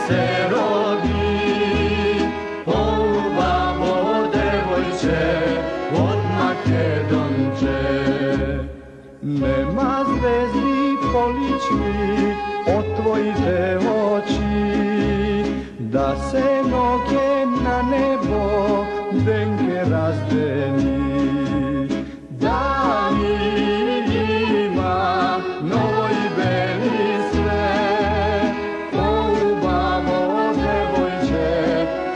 se rodi, polubavo devojče od Makedonče. Nema zvezdi polični od tvojite oči, da se noge na nebo denke razdeni. Danima novoj beli sve, polubavo devojče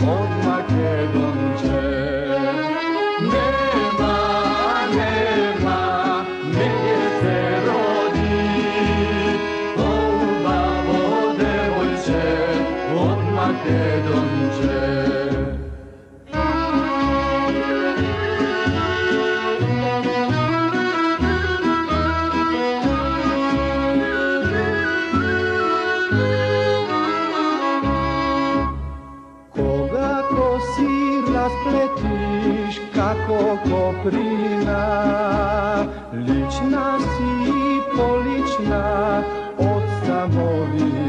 od Makedonče. Nema, negdje se rodi, polubavo devojče od Makedonče. Raspletiš kako koprina, lična si i polična od samovi.